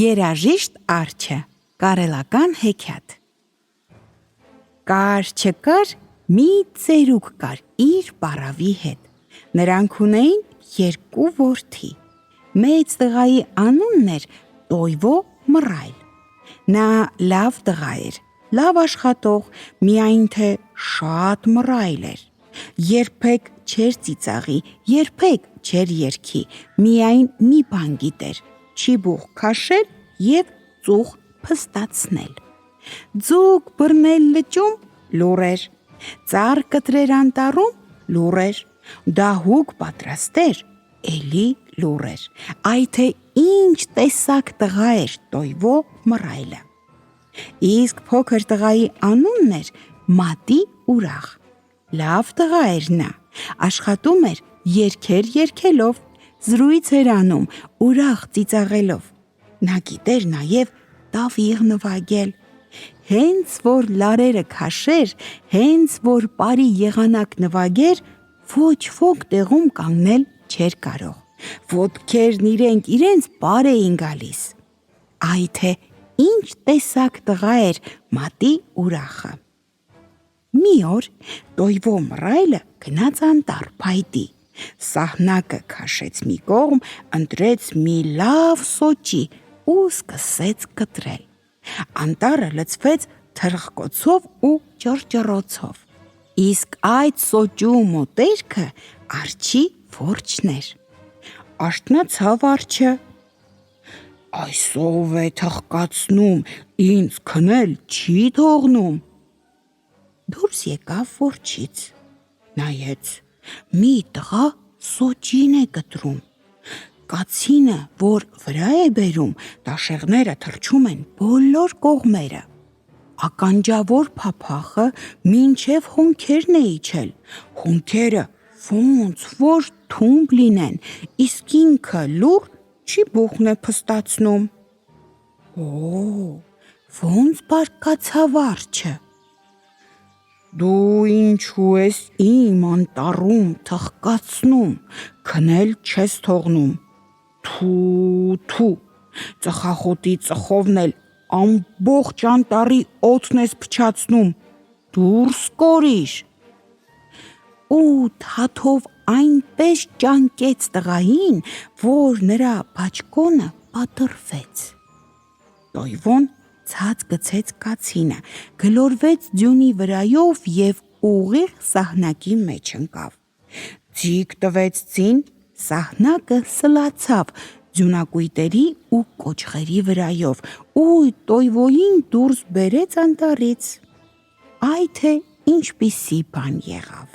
Երաժիշտ արջը, կարելական հեքիաթ։ Կար չկար մի ծերուկ կար իր պարավի հետ, նրանք ունեին երկու որդի, մեծ տղայի անունն էր Տոյվո Մռայլ, նա լավ տղա էր, լավ աշխատող, միայն թե շատ մռայլ էր, երբեք չէր ծիծաղի, երբեք չէր երգի, միայն մի բան գիտեր, չիբուխ քաշել և ծուխ փստացնել, ձուկ բռնել լճում լուռ էր, ծառ կտրեր անտառում լուռ էր, դահուկ պատրաստեր էլի լուռ էր, այ թե ինչ տեսակ տղա էր Տոյվո Մռայլը, իսկ փոքր տղայի անունն էր Մատի ուրախ, լավ տղա էր նա, աշխատում էր երգեր երգելով, զրույց էր անում ուրախ ծիծաղելով, նա գիտեր նաև տավիղ նվագել, հենց որ լարերը քաշեր, հենց որ պարի եղանակ նվագեր, ոչ ոք տեղում կանգնել չէր կարող, ոտքերն իրենց պար էին գալիս, այ թե ինչ տեսակ տղա էր Մատի ուրախը։ Մի օր Տոյվո Մռայլը գնաց անտառ փայտի, սահնակը քաշեց մի կողմ, ընտրեց մի լավ սոճի ու սկսեց կտրել, անտառը լցվեց թրխկոցով ու ճռճռոցով, իսկ այդ սոճու մոտերքը արջի որջն էր, արթնացավ արջը, այս ով է թխկացնում, ինձ քնել չի թողնում, դուրս եկավ որջից, նայեց, մի տղա սոճին է կտրում, կացինը, որ վրա է բերում, տաշեղները թռչում են բոլոր կողմերը, ականջավոր փափախը մինչև հոնքերն է իջել, հոնքերը ոնց որ թումբ լինեն, իսկ ինքը լուռ չիբուխն է փստացնում, ոնց բարկացավ արջը, դու ինչու ես իմ անտառում թխկացնում, քնել չես թողնում, թու, ծխախոտի ծխովն էլ ամբողջ անտառի օդն ես փչացնում, դուրս կորիր, ու թաթով այնպես ճանկեց տղային, որ նրա բաճկոնը պատռվեց, Տոյվոն ցած գցեց կացինը, գլորվեց ձյունի վրայով և ուղիղ սահնակի մեջ ընկավ, ձիգ տվեց ձին, սահնակը սլացավ ձյունակույտերի ու կոճղերի վրայով ու Տոյվոյին դուրս բերեց անտառից, այ թե ինչպիսի բան եղավ,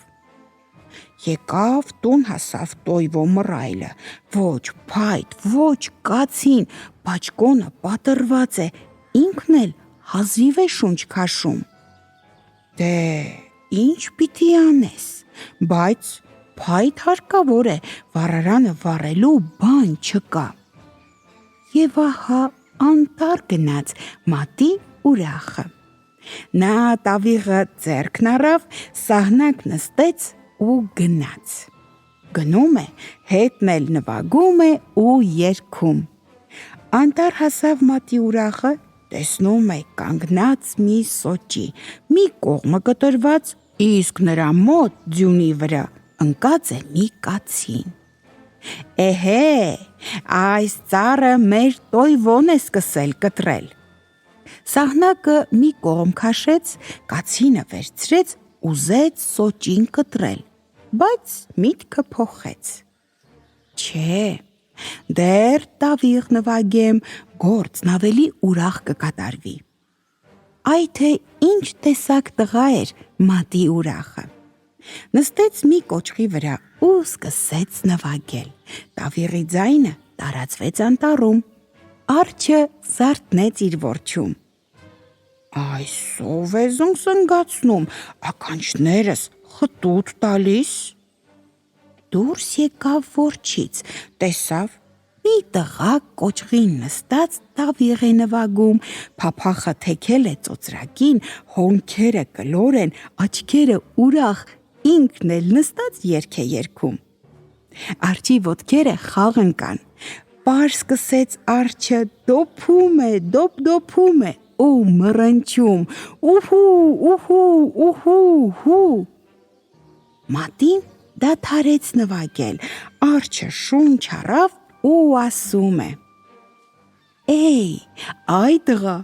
եկավ տուն հասավ Տոյվո Մռայլը, ոչ փայտ, ոչ կացին, բաճկոնը պատռված է, ինքն էլ հազիվ է շունչ քաշում, դե ինչ պիտի անես, բայց փայտ հարկավոր է, վառարանը վառելու բան չկա, և ահա անտառ գնաց Մատի ուրախը, նա տավիղը ձեռքն առավ, սահնակ նստեց ու գնաց, գնում է, հետն էլ նվագում է ու երգում, անտառ հասավ Մատի ուրախը, տեսնում է կանգնած մի սոճի, մի կողմը կտրված, իսկ նրա մոտ ձյունի վրա ընկած է մի կացին, այս ծառը մեր Տոյվոն է սկսել կտրել, սահնակը մի կողմ քաշեց, կացինը վերցրեց, ուզեց սոճին կտրել, բայց միտքը փոխեց, չէ, դեռ տավիղ նվագեմ, գործն ավելի ուրախ կկատարվի, այ թե ինչ տեսակ տղա էր Մատի ուրախը, նստեց մի կոճղի վրա ու սկսեց նվագել, տավիղի ձայնը տարածվեց անտառում, արջը զարթնեց իր որջում, այս ով է զնգզնգացնում, ականջներս խտուտ տալիս, դուրս եկավ որջից, տեսավ մի տղա կոճղին նստած տավիղ է նվագում, փափախը թեքել է ծոծրակին, հոնքերը կլոր են, աչքերը ուրախ, ինքն էլ նստած երգ է երգում, արջի ոտքերը խաղ ընկան, պարզ սկսեց արջը, դոփում է, դոփ-դոփում է ու մռնչում. ուհու։ Մատին դադարեց նվագել, արջը շունչ առավ ու ասում է. «Էй, այ տղա,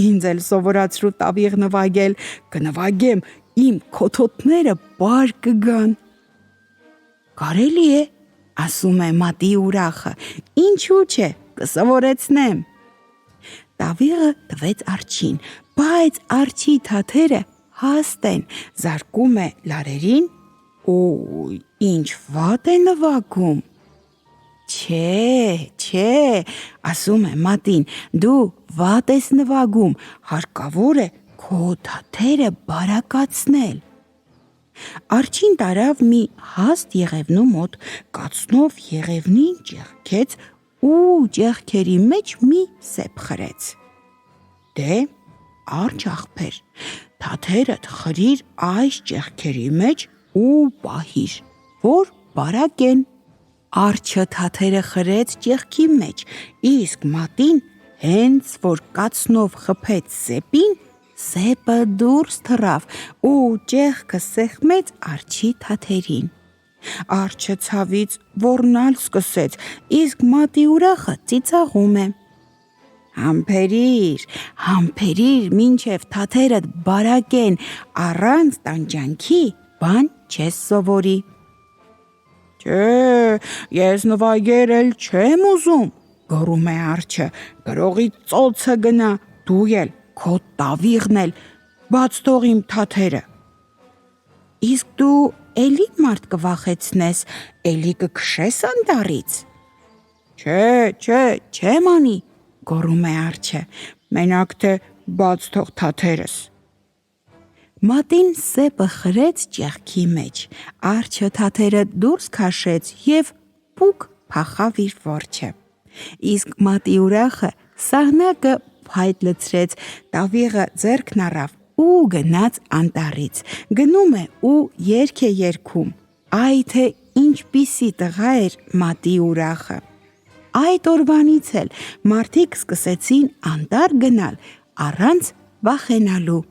ինձ էլ սովորացրու տավիղ նվագել, կնվագեմ, իմ քոթոթները պար կգան»։ «Կարելի է», ասում է մատի ուրախը, «ինչու՞ չէ, կսովորեցնեմ»։ Տավիղը տվեց արջին, բայց արջի թաթերը հաստ են, զարկում է լարերին, ինչ վատ է նվագում։ Չէ, ասում է մատին, դու վատ ես նվագում, հարկավոր է քո թաթերը բարակացնել։ Արջին տարավ մի հաստ եղևնու մոտ, կացնով եղևնին ճեղքեց ու ճեղքերի մեջ մի սեպ խրեց։ «Դե, արջ աղբեր, թաթերդ խրիր այս ճեղքերի մեջ ու պահիր, որ բարակեն»։ Արջը թաթերը խրեց ճեղքի մեջ, իսկ մատին հենց որ կացնով խփեց սեպին, սեպը դուրս թռավ ու ճեղքը սեղմեց արջի թաթերին։ Արջը ցավից ոռնալ սկսեց, իսկ մատի ուրախը ծիծաղում է. «Համբերիր, մինչև թաթերդ բարակեն, առանց տանջանքի բան չես սովորի»։ «Չէ, ես նվագել էլ չեմ ուզում», գոռում է արջը, «գրողի ծոցը գնա, դու էլ, քո տավիղն էլ, բաց թող իմ թաթերը»։ «Իսկ դու էլի մարդ կվախեցնես, էլի կքշես անտառից»։ Չէ, չեմ անի, գոռում է արջը, մենակ թե բաց թող թաթերս։ Մատին սեպը խրեց ճեղքի մեջ, արջը թաթերը դուրս քաշեց և պուկ փախավ իր որջը։ Իսկ մատի ուրախը սահնակը փայտ լցրեց, տավիղը ձեռքն առավ ու գնաց անտառից, գնում է ու երգ է երգում, այ թե ինչպիսի տղա էր մատի ուրախը։ Այդ օրվանից էլ մարդիկ սկսեցին անտառ գնալ առանց վախենալու։